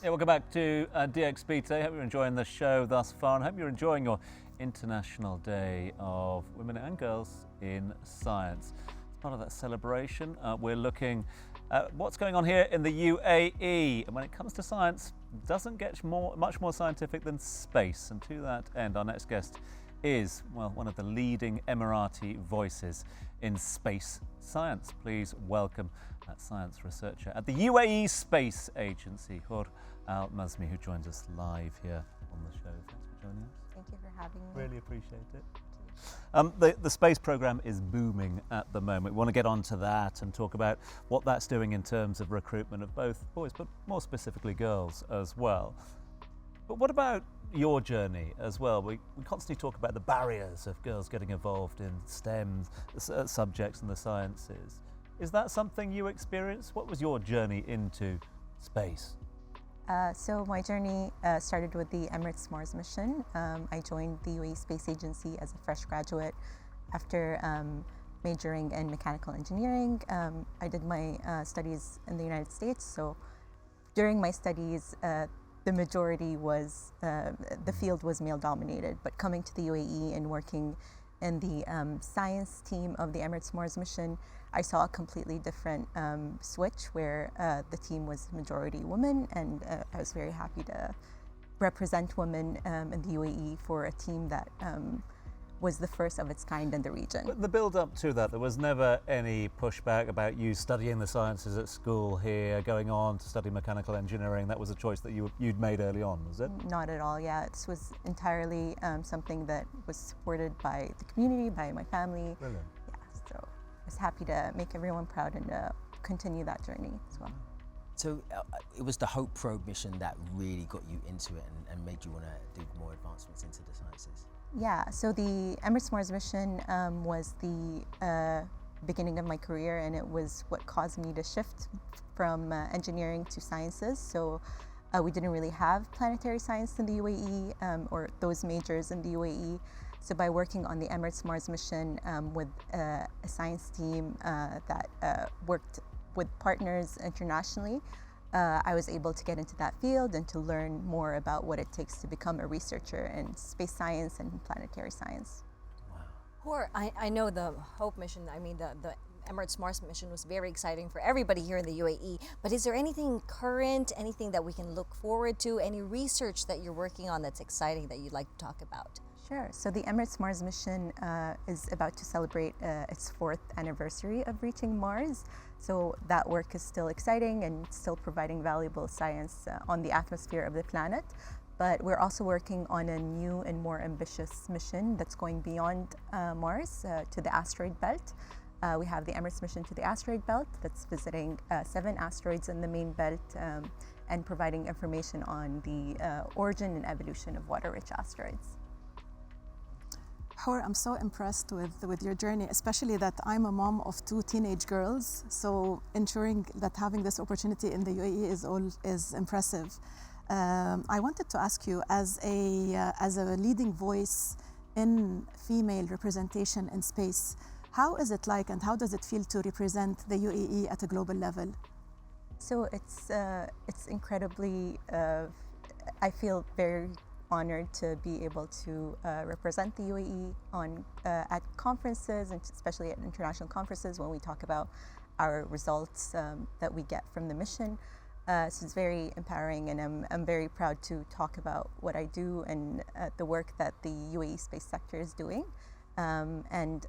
Yeah, welcome back to DXB today. Hope you're enjoying the show thus far, and hope you're enjoying your International Day of Women and Girls in Science. As part of that celebration, we're looking at what's going on here in the UAE. And when it comes to science, it doesn't get much more scientific than space. And to that end, our next guest is, well, one of the leading Emirati voices in space science. Please welcome that science researcher at the UAE Space Agency, Hoor AlMazmi, who joins us live here on the show. Thanks for joining us. Thank you for having me. Really appreciate it. The space program is booming at the moment. We want to get onto that and talk about what that's doing in terms of recruitment of both boys, but more specifically girls as well. But what about your journey as well? We constantly talk about the barriers of girls getting involved in STEM subjects and the sciences. Is that something you experienced? What was your journey into space? So my journey started with the Emirates Mission. I joined the UAE Space Agency as a fresh graduate after majoring in mechanical engineering. I did my studies in the United States. So during my studies, the majority was, the field was male dominated, but coming to the UAE and working in the science team of the Emirates Mission, I saw a completely different switch where the team was majority women, and I was very happy to represent women in the UAE for a team that was the first of its kind in the region. But the build up to that, there was never any pushback about you studying the sciences at school here, going on to study mechanical engineering. That was a choice that you'd made early on, was it? Not at all, yeah. This was entirely something that was supported by the community, by my family. Brilliant. Yeah, so I was happy to make everyone proud and continue that journey as well. So it was the Hope probe mission that really got you into it and made you want to do more advancements into the sciences? Yeah, so the Emirates Mission was the beginning of my career, and it was what caused me to shift from engineering to sciences. So we didn't really have planetary science in the UAE or those majors in the UAE. So by working on the Emirates Mission with a science team that worked with partners internationally, I was able to get into that field and to learn more about what it takes to become a researcher in space science and planetary science. Wow. Hoor, I know the Hope mission, the Emirates Mars mission was very exciting for everybody here in the UAE, but is there anything current, anything that we can look forward to, any research that you're working on that's exciting that you'd like to talk about? Sure. So the Emirates Mars mission is about to celebrate its 4th anniversary of reaching Mars. So that work is still exciting and still providing valuable science on the atmosphere of the planet. But we're also working on a new and more ambitious mission that's going beyond Mars to the Asteroid Belt. We have the Emirates mission to the Asteroid Belt that's visiting 7 asteroids in the main belt and providing information on the origin and evolution of water-rich asteroids. Hoor, I'm so impressed with your journey, especially that I'm a mom of 2 teenage girls. So ensuring that having this opportunity in the UAE is impressive. I wanted to ask you, as a leading voice in female representation in space, how is it like and how does it feel to represent the UAE at a global level? So it's incredibly, I feel very honored to be able to represent the UAE at conferences, and especially at international conferences when we talk about our results that we get from the mission. So it's very empowering, and I'm very proud to talk about what I do and the work that the UAE space sector is doing. And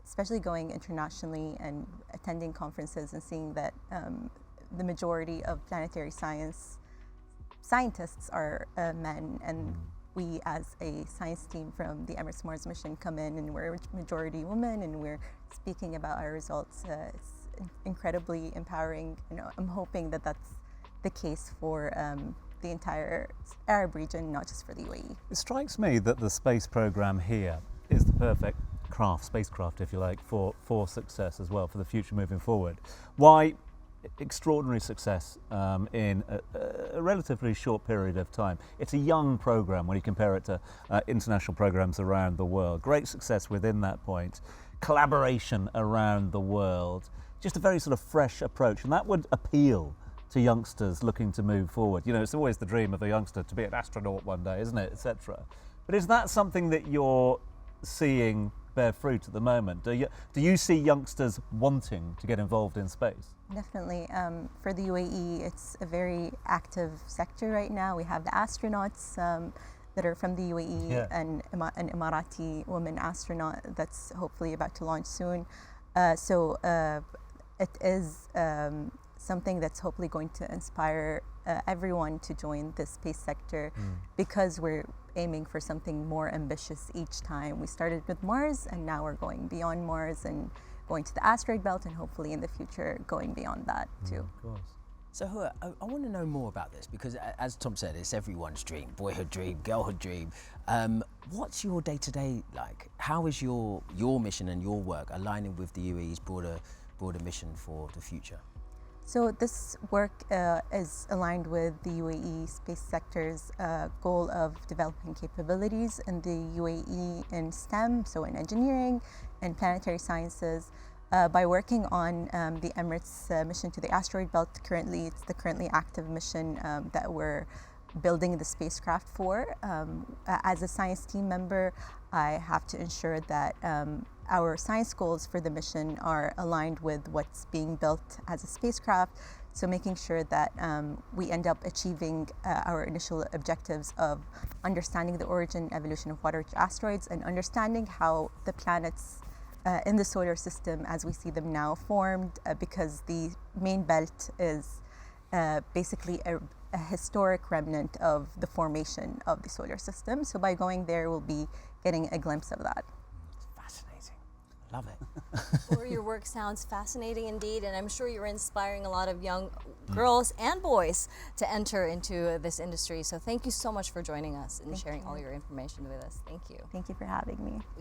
especially going internationally and attending conferences and seeing that the majority of planetary scientists are men, and we as a science team from the Emirates Mars mission come in and we're majority women and we're speaking about our results. It's incredibly empowering. I'm hoping that that's the case for the entire Arab region, not just for the UAE. It strikes me that the space program here is the perfect spacecraft, if you like, for success as well, for the future moving forward. Why extraordinary success in a relatively short period of time? It's a young program when you compare it to international programs around the world. Great success within that point. Collaboration around the world. Just a very sort of fresh approach, and that would appeal to youngsters looking to move forward? You know, it's always the dream of a youngster to be an astronaut one day, isn't it, etc. But is that something that you're seeing bear fruit at the moment? Do you see youngsters wanting to get involved in space? Definitely. For the UAE, it's a very active sector right now. We have the astronauts that are from the UAE, Yeah. and an Emirati woman astronaut that's hopefully about to launch soon. So it is something that's hopefully going to inspire everyone to join the space sector, because we're aiming for something more ambitious each time. We started with Mars, and now we're going beyond Mars and going to the Asteroid Belt, and hopefully in the future going beyond that too. Of course. So Hoor, I want to know more about this, because as Tom said, it's everyone's dream, boyhood dream, girlhood dream. What's your day-to-day like? How is your mission and your work aligning with the UAE's broader mission for the future? So this work is aligned with the UAE space sector's goal of developing capabilities in the UAE in STEM, so in engineering and planetary sciences, by working on the Emirates mission to the Asteroid Belt. Currently, it's the currently active mission that we're building the spacecraft for. As a science team member, I have to ensure that our science goals for the mission are aligned with what's being built as a spacecraft. So making sure that we end up achieving our initial objectives of understanding the origin and evolution of water-rich asteroids, and understanding how the planets in the solar system as we see them now formed, because the main belt is basically a historic remnant of the formation of the solar system. So by going there, we'll be getting a glimpse of that. Fascinating. Love it. Hoor, your work sounds fascinating indeed, and I'm sure you're inspiring a lot of young girls and boys to enter into this industry. So thank you so much for joining us and sharing all your information with us. Thank you. Thank you for having me.